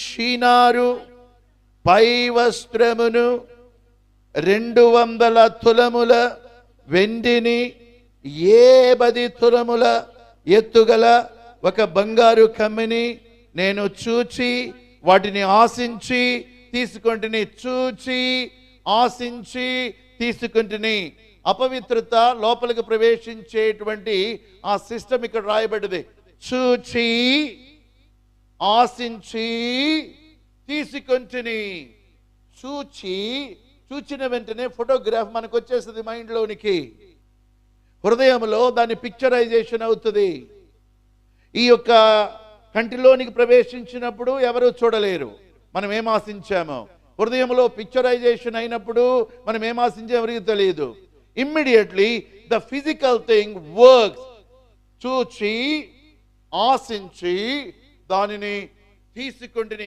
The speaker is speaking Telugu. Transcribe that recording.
షీనారు పై వస్త్రమును 200 తులముల వెండిని 10 తులముల ఎత్తుగల ఒక బంగారు కమ్మిని నేను చూచి వాటిని ఆశించి తీసుకుంటుని. చూచి ఆశించి తీసుకుంటుని. అపవిత్రత లోపలికి ప్రవేశించేటువంటి ఆ సిస్టమ్ ఇక్కడ రాయబడింది. చూచి ఆశించి తీసుకుంటుని. చూచిన వెంటనే ఫోటోగ్రాఫ్ మనకు వచ్చేస్తుంది మైండ్లోనికి, హృదయంలో దాని పిక్చరైజేషన్ అవుతుంది. ఈ యొక్క కంటిలోనికి ప్రవేశించినప్పుడు ఎవరు చూడలేరు మనం ఏం ఆశించామో. హృదయంలో పిక్చరైజేషన్ అయినప్పుడు మనం ఏం ఆశించామో ఎవరికి తెలియదు. Immediately the physical thing works. చూచి ఆశించి దానిని తీసుకుంటుని.